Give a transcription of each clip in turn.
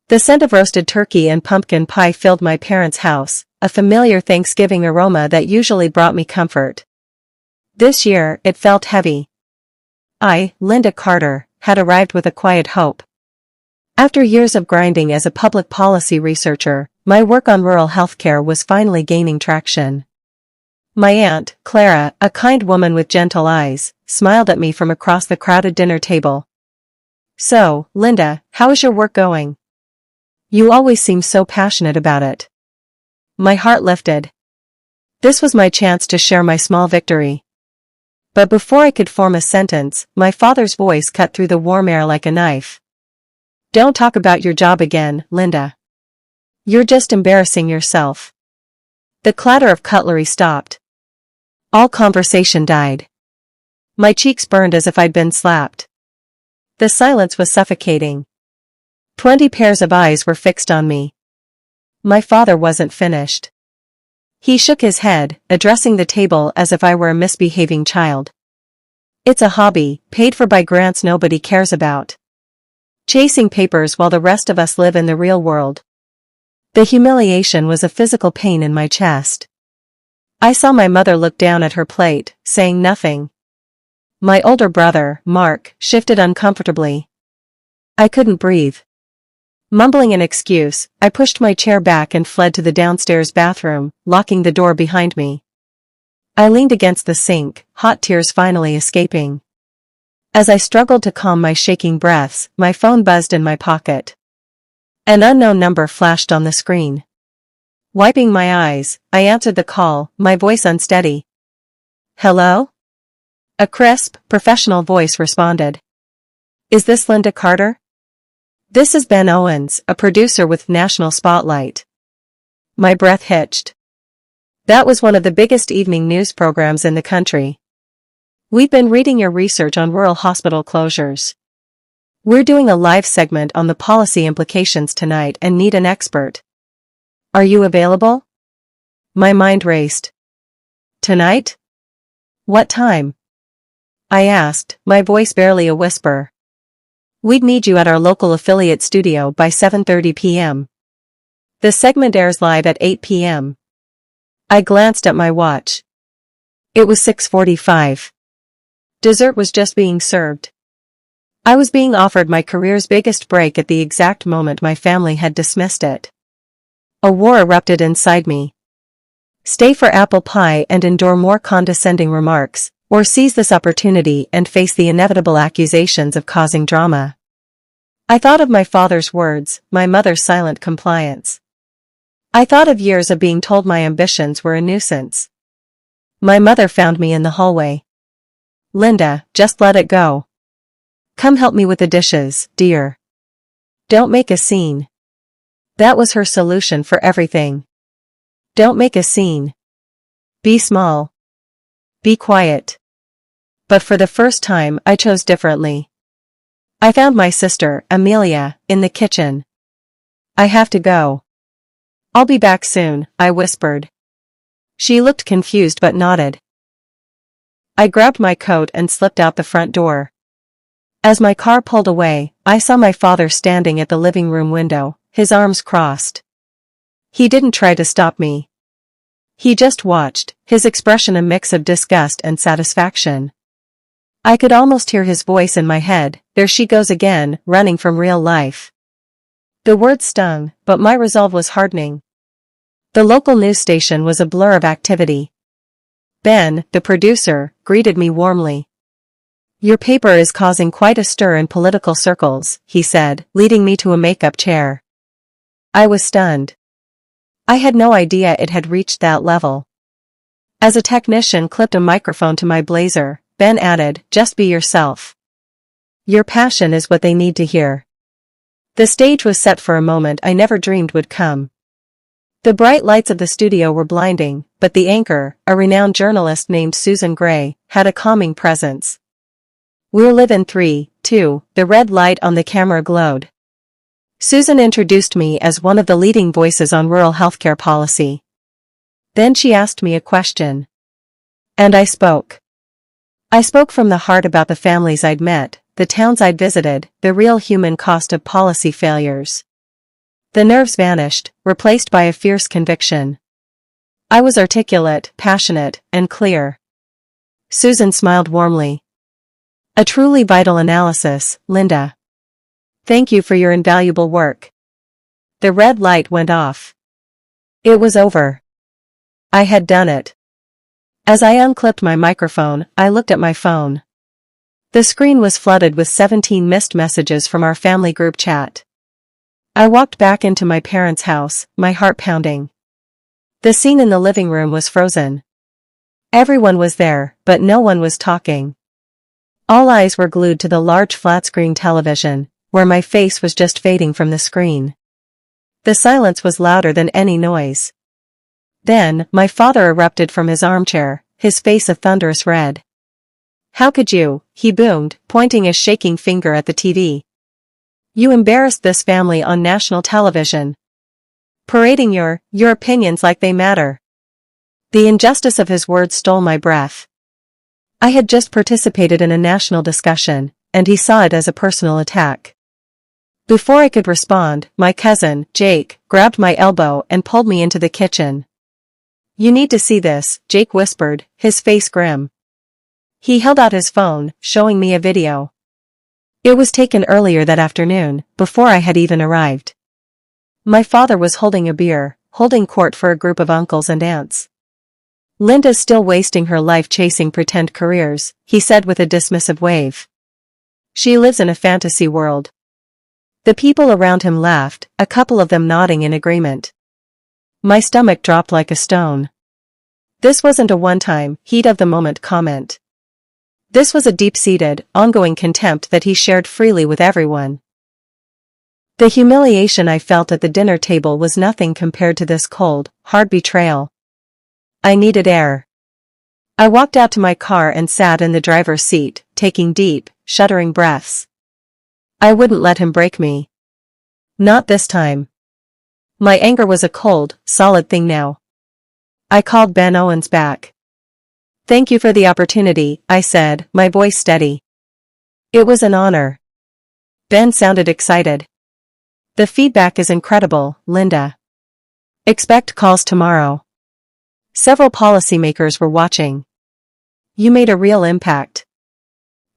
The scent of roasted turkey and pumpkin pie filled my parents' house, a familiar Thanksgiving aroma that usually brought me comfort. This year, it felt heavy. I, Linda Carter, had arrived with a quiet hope. After years of grinding as a public policy researcher, my work on rural healthcare was finally gaining traction. My aunt, Clara, a kind woman with gentle eyes, smiled at me from across the crowded dinner table. "So, Linda, how is your work going? You always seem so passionate about it." My heart lifted. This was my chance to share my small victory. But before I could form a sentence, my father's voice cut through the warm air like a knife. "Don't talk about your job again, Linda. You're just embarrassing yourself." The clatter of cutlery stopped. All conversation died. My cheeks burned as if I'd been slapped. The silence was suffocating. 20 pairs of eyes were fixed on me. My father wasn't finished. He shook his head, addressing the table as if I were a misbehaving child. "It's a hobby, paid for by grants nobody cares about. Chasing papers while the rest of us live in the real world." The humiliation was a physical pain in my chest. I saw my mother look down at her plate, saying nothing. My older brother, Mark, shifted uncomfortably. I couldn't breathe. Mumbling an excuse, I pushed my chair back and fled to the downstairs bathroom, locking the door behind me. I leaned against the sink, hot tears finally escaping. As I struggled to calm my shaking breaths, my phone buzzed in my pocket. An unknown number flashed on the screen. Wiping my eyes, I answered the call, my voice unsteady. "Hello?" A crisp, professional voice responded. "Is this Linda Carter?" "This is Ben Owens, a producer with National Spotlight." My breath hitched. That was one of the biggest evening news programs in the country. "We've been reading your research on rural hospital closures. We're doing a live segment on the policy implications tonight and need an expert. Are you available?" My mind raced. "Tonight? What time?" I asked, my voice barely a whisper. "We'd need you at our local affiliate studio by 7:30 p.m. The segment airs live at 8 p.m. I glanced at my watch. It was 6:45. Dessert was just being served. I was being offered my career's biggest break at the exact moment my family had dismissed it. A war erupted inside me. Stay for apple pie and endure more condescending remarks, or seize this opportunity and face the inevitable accusations of causing drama. I thought of my father's words, my mother's silent compliance. I thought of years of being told my ambitions were a nuisance. My mother found me in the hallway. "Linda, just let it go. Come help me with the dishes, dear. Don't make a scene." That was her solution for everything. Don't make a scene. Be small. Be quiet. But for the first time, I chose differently. I found my sister, Amelia, in the kitchen. "I have to go." "I'll be back soon," I whispered. She looked confused but nodded. I grabbed my coat and slipped out the front door. As my car pulled away, I saw my father standing at the living room window, his arms crossed. He didn't try to stop me. He just watched, his expression a mix of disgust and satisfaction. I could almost hear his voice in my head, "There she goes again, running from real life." The words stung, but my resolve was hardening. The local news station was a blur of activity. Ben, the producer, greeted me warmly. "Your paper is causing quite a stir in political circles," he said, leading me to a makeup chair. I was stunned. I had no idea it had reached that level. As a technician clipped a microphone to my blazer, Ben added, "Just be yourself. Your passion is what they need to hear." The stage was set for a moment I never dreamed would come. The bright lights of the studio were blinding, but the anchor, a renowned journalist named Susan Gray, had a calming presence. "We'll live in 3, 2, the red light on the camera glowed. Susan introduced me as one of the leading voices on rural healthcare policy. Then she asked me a question. And I spoke. I spoke from the heart about the families I'd met, the towns I'd visited, the real human cost of policy failures. The nerves vanished, replaced by a fierce conviction. I was articulate, passionate, and clear. Susan smiled warmly. A truly vital analysis, Linda. Thank you for your invaluable work. The red light went off. It was over. I had done it. As I unclipped my microphone, I looked at my phone. The screen was flooded with 17 missed messages from our family group chat. I walked back into my parents' house, my heart pounding. The scene in the living room was frozen. Everyone was there, but no one was talking. All eyes were glued to the large flat-screen television, where my face was just fading from the screen. The silence was louder than any noise. Then, my father erupted from his armchair, his face a thunderous red. How could you, he boomed, pointing a shaking finger at the TV. You embarrassed this family on national television. Parading your opinions like they matter. The injustice of his words stole my breath. I had just participated in a national discussion, and he saw it as a personal attack. Before I could respond, my cousin, Jake, grabbed my elbow and pulled me into the kitchen. You need to see this, Jake whispered, his face grim. He held out his phone, showing me a video. It was taken earlier that afternoon, before I had even arrived. My father was holding a beer, holding court for a group of uncles and aunts. Linda's still wasting her life chasing pretend careers, he said with a dismissive wave. She lives in a fantasy world. The people around him laughed, a couple of them nodding in agreement. My stomach dropped like a stone. This wasn't a one-time, heat-of-the-moment comment. This was a deep-seated, ongoing contempt that he shared freely with everyone. The humiliation I felt at the dinner table was nothing compared to this cold, hard betrayal. I needed air. I walked out to my car and sat in the driver's seat, taking deep, shuddering breaths. I wouldn't let him break me. Not this time. My anger was a cold, solid thing now. I called Ben Owens back. Thank you for the opportunity, I said, my voice steady. It was an honor. Ben sounded excited. The feedback is incredible, Linda. Expect calls tomorrow. Several policymakers were watching. You made a real impact.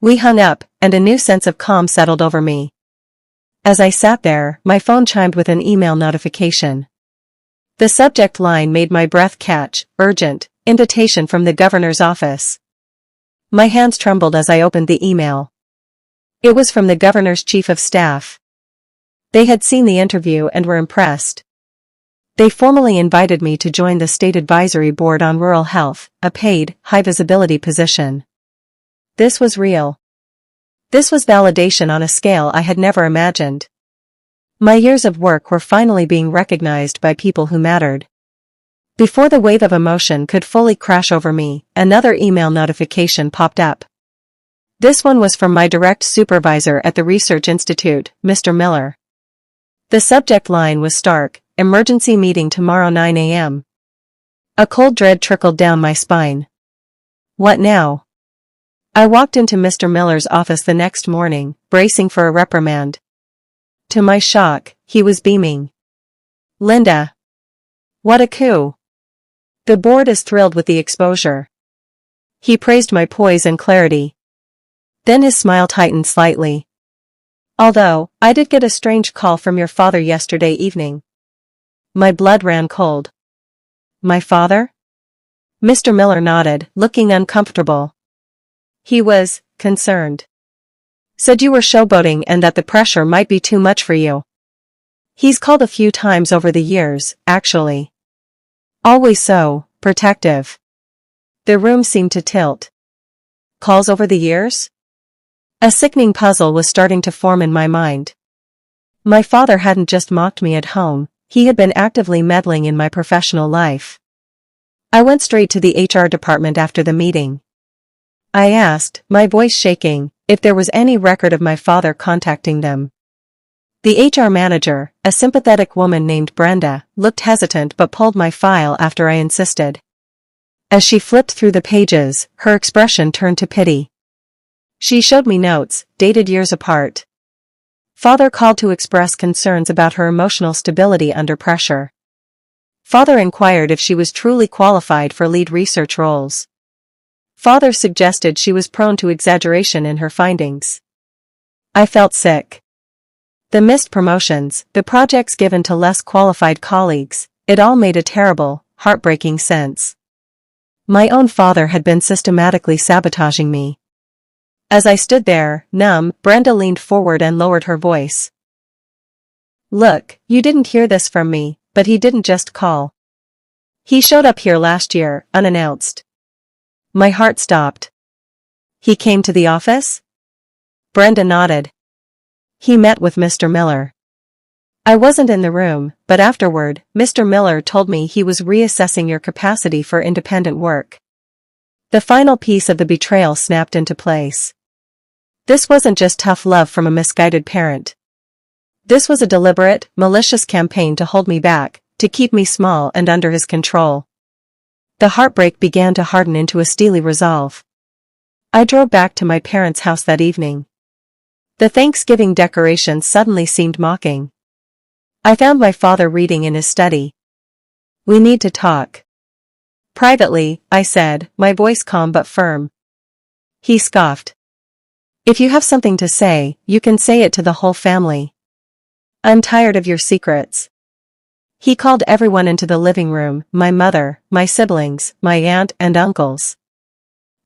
We hung up, and a new sense of calm settled over me. As I sat there, my phone chimed with an email notification. The subject line made my breath catch, urgent, invitation from the governor's office. My hands trembled as I opened the email. It was from the governor's chief of staff. They had seen the interview and were impressed. They formally invited me to join the State Advisory Board on Rural Health, a paid, high-visibility position. This was real. This was validation on a scale I had never imagined. My years of work were finally being recognized by people who mattered. Before the wave of emotion could fully crash over me, another email notification popped up. This one was from my direct supervisor at the Research Institute, Mr. Miller. The subject line was stark, emergency meeting tomorrow 9 a.m. A cold dread trickled down my spine. What now? I walked into Mr. Miller's office the next morning, bracing for a reprimand. To my shock, he was beaming. Linda. What a coup. The board is thrilled with the exposure. He praised my poise and clarity. Then his smile tightened slightly. Although, I did get a strange call from your father yesterday evening. My blood ran cold. My father? Mr. Miller nodded, looking uncomfortable. He was concerned. Said you were showboating and that the pressure might be too much for you. He's called a few times over the years, actually. Always so, protective. The room seemed to tilt. Calls over the years? A sickening puzzle was starting to form in my mind. My father hadn't just mocked me at home, he had been actively meddling in my professional life. I went straight to the HR department after the meeting. I asked, my voice shaking, if there was any record of my father contacting them. The HR manager, a sympathetic woman named Brenda, looked hesitant but pulled my file after I insisted. As she flipped through the pages, her expression turned to pity. She showed me notes, dated years apart. Father called to express concerns about her emotional stability under pressure. Father inquired if she was truly qualified for lead research roles. Father suggested she was prone to exaggeration in her findings. I felt sick. The missed promotions, the projects given to less qualified colleagues, it all made a terrible, heartbreaking sense. My own father had been systematically sabotaging me. As I stood there, numb, Brenda leaned forward and lowered her voice. Look, you didn't hear this from me, but he didn't just call. He showed up here last year, unannounced. My heart stopped. He came to the office? Brenda nodded. He met with Mr. Miller. I wasn't in the room, but afterward, Mr. Miller told me he was reassessing your capacity for independent work. The final piece of the betrayal snapped into place. This wasn't just tough love from a misguided parent. This was a deliberate, malicious campaign to hold me back, to keep me small and under his control. The heartbreak began to harden into a steely resolve. I drove back to my parents' house that evening. The Thanksgiving decorations suddenly seemed mocking. I found my father reading in his study. We need to talk. Privately, I said, my voice calm but firm. He scoffed. If you have something to say, you can say it to the whole family. I'm tired of your secrets. He called everyone into the living room, my mother, my siblings, my aunt and uncles.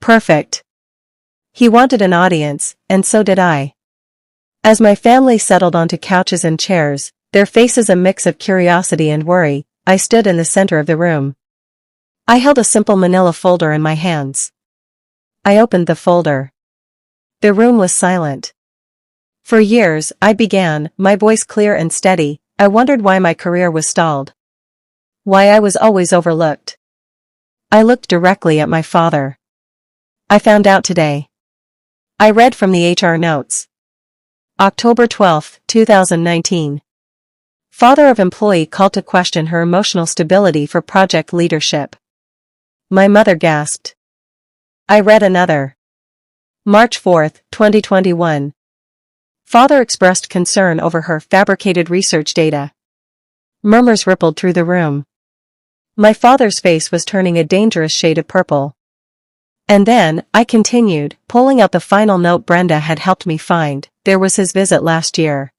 Perfect. He wanted an audience, and so did I. As my family settled onto couches and chairs, their faces a mix of curiosity and worry, I stood in the center of the room. I held a simple manila folder in my hands. I opened the folder. The room was silent. For years, I began, my voice clear and steady, I wondered why my career was stalled. Why I was always overlooked. I looked directly at my father. I found out today. I read from the HR notes. October 12, 2019. Father of employee called to question her emotional stability for project leadership. My mother gasped. I read another. March 4, 2021. Father expressed concern over her fabricated research data. Murmurs rippled through the room. My father's face was turning a dangerous shade of purple. And then, I continued, pulling out the final note Brenda had helped me find. There was his visit last year.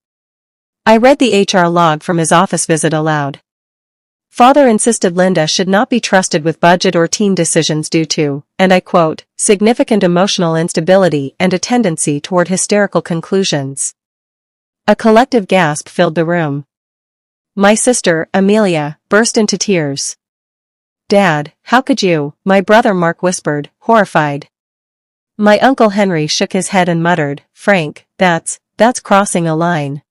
I read the HR log from his office visit aloud. Father insisted Linda should not be trusted with budget or team decisions due to, and I quote, significant emotional instability and a tendency toward hysterical conclusions. A collective gasp filled the room. My sister, Amelia, burst into tears. Dad, how could you? My brother Mark whispered, horrified. My uncle Henry shook his head and muttered, Frank, that's crossing a line.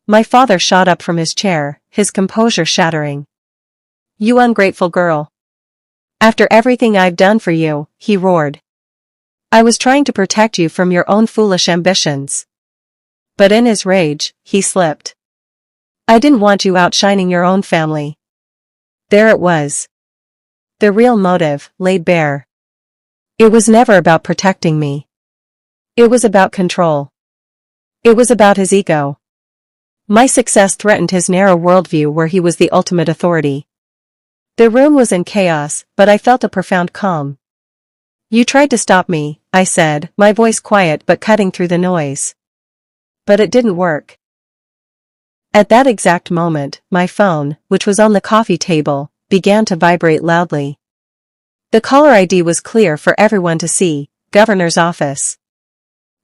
My father shot up from his chair, his composure shattering. You ungrateful girl. After everything I've done for you, he roared. I was trying to protect you from your own foolish ambitions. But in his rage, he slipped. I didn't want you outshining your own family. There it was. The real motive, laid bare. It was never about protecting me. It was about control. It was about his ego. My success threatened his narrow worldview where he was the ultimate authority. The room was in chaos, but I felt a profound calm. You tried to stop me, I said, my voice quiet but cutting through the noise. But it didn't work. At that exact moment, my phone, which was on the coffee table, began to vibrate loudly. The caller ID was clear for everyone to see, Governor's office.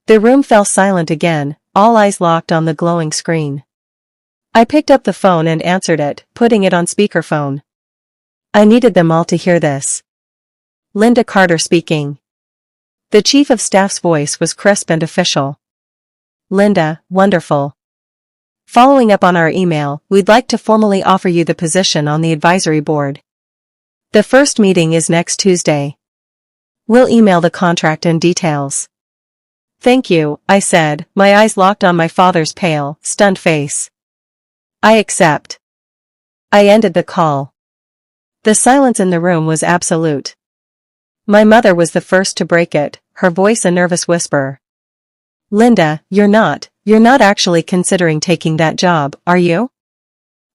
The room fell silent again, all eyes locked on the glowing screen. I picked up the phone and answered it, putting it on speakerphone. I needed them all to hear this. Linda Carter speaking. The chief of staff's voice was crisp and official. Linda, wonderful. Following up on our email, we'd like to formally offer you the position on the advisory board. The first meeting is next Tuesday. We'll email the contract and details. Thank you, I said, my eyes locked on my father's pale, stunned face. I accept. I ended the call. The silence in the room was absolute. My mother was the first to break it, her voice a nervous whisper. Linda, you're not actually considering taking that job, are you?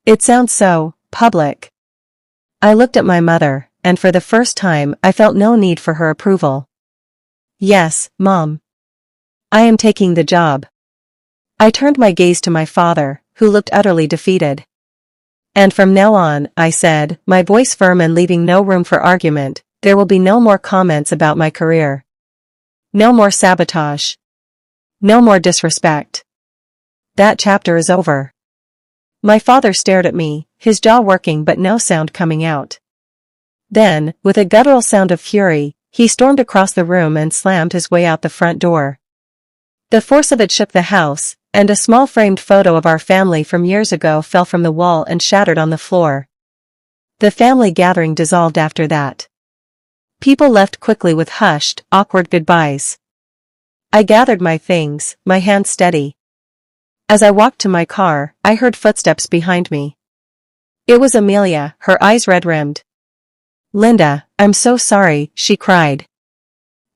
It sounds so public. I looked at my mother, and for the first time I felt no need for her approval. Yes, Mom. I am taking the job. I turned my gaze to my father, who looked utterly defeated. And from now on, I said, my voice firm and leaving no room for argument, there will be no more comments about my career. No more sabotage. No more disrespect. That chapter is over. My father stared at me, his jaw working but no sound coming out. Then, with a guttural sound of fury, he stormed across the room and slammed his way out the front door. The force of it shook the house, and a small framed photo of our family from years ago fell from the wall and shattered on the floor. The family gathering dissolved after that. People left quickly with hushed, awkward goodbyes. I gathered my things, my hands steady. As I walked to my car, I heard footsteps behind me. It was Amelia, her eyes red-rimmed. Linda, I'm so sorry, she cried.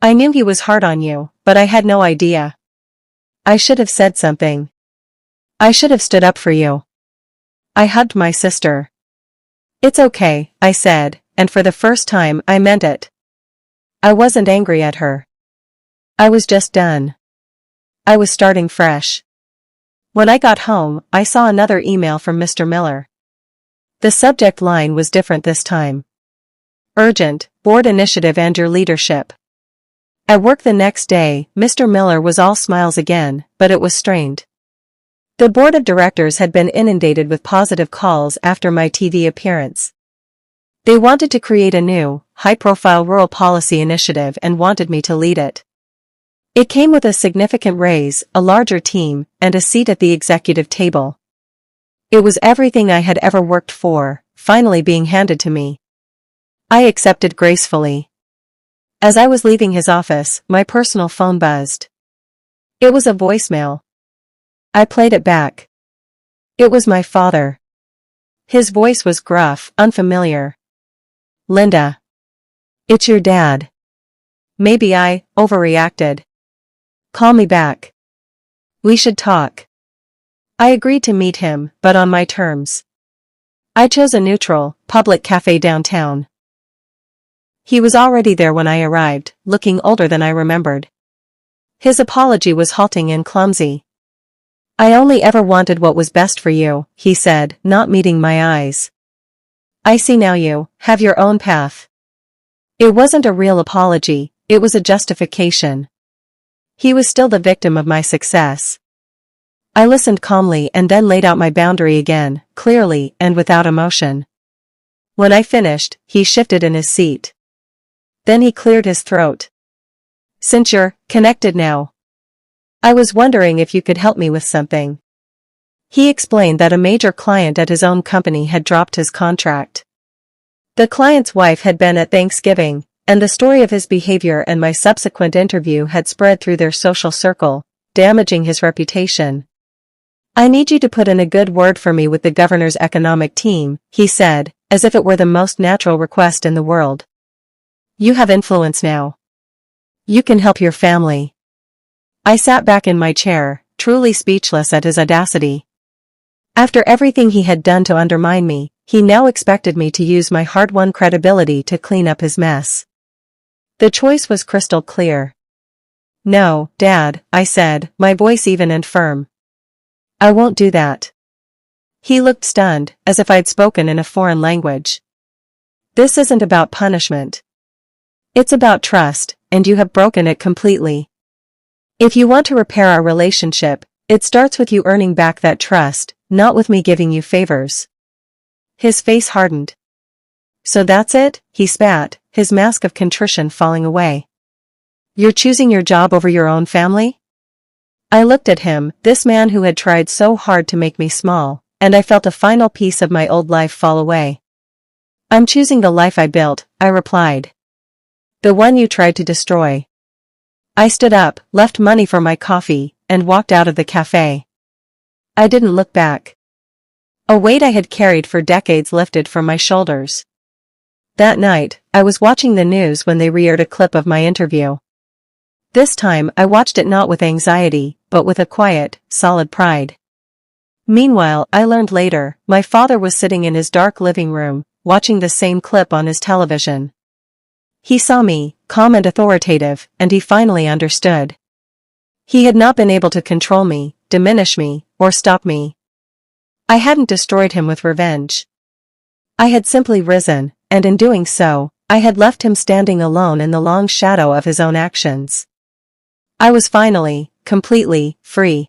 I knew he was hard on you, but I had no idea. I should have said something. I should have stood up for you. I hugged my sister. It's okay, I said, and for the first time I meant it. I wasn't angry at her. I was just done. I was starting fresh. When I got home, I saw another email from Mr. Miller. The subject line was different this time. Urgent, board initiative and your leadership. At work the next day, Mr. Miller was all smiles again, but it was strained. The board of directors had been inundated with positive calls after my TV appearance. They wanted to create a new, high-profile rural policy initiative and wanted me to lead it. It came with a significant raise, a larger team, and a seat at the executive table. It was everything I had ever worked for, finally being handed to me. I accepted gracefully. As I was leaving his office, my personal phone buzzed. It was a voicemail. I played it back. It was my father. His voice was gruff, unfamiliar. Linda. It's your dad. Maybe I overreacted. Call me back. We should talk. I agreed to meet him, but on my terms. I chose a neutral, public cafe downtown. He was already there when I arrived, looking older than I remembered. His apology was halting and clumsy. I only ever wanted what was best for you, he said, not meeting my eyes. I see now you have your own path. It wasn't a real apology, it was a justification. He was still the victim of my success. I listened calmly and then laid out my boundary again, clearly and without emotion. When I finished, he shifted in his seat. Then he cleared his throat. Since you're connected now, I was wondering if you could help me with something. He explained that a major client at his own company had dropped his contract. The client's wife had been at Thanksgiving, and the story of his behavior and my subsequent interview had spread through their social circle, damaging his reputation. I need you to put in a good word for me with the governor's economic team, he said, as if it were the most natural request in the world. You have influence now. You can help your family. I sat back in my chair, truly speechless at his audacity. After everything he had done to undermine me, he now expected me to use my hard-won credibility to clean up his mess. The choice was crystal clear. No, Dad, I said, my voice even and firm. I won't do that. He looked stunned, as if I'd spoken in a foreign language. This isn't about punishment. It's about trust, and you have broken it completely. If you want to repair our relationship, it starts with you earning back that trust, not with me giving you favors. His face hardened. So that's it, he spat, his mask of contrition falling away. You're choosing your job over your own family? I looked at him, this man who had tried so hard to make me small, and I felt a final piece of my old life fall away. I'm choosing the life I built, I replied. The one you tried to destroy. I stood up, left money for my coffee, and walked out of the cafe. I didn't look back. A weight I had carried for decades lifted from my shoulders. That night, I was watching the news when they re-aired a clip of my interview. This time I watched it not with anxiety, but with a quiet, solid pride. Meanwhile, I learned later, my father was sitting in his dark living room, watching the same clip on his television. He saw me, calm and authoritative, and he finally understood. He had not been able to control me, diminish me, or stop me. I hadn't destroyed him with revenge. I had simply risen, and in doing so, I had left him standing alone in the long shadow of his own actions. I was finally, completely, free.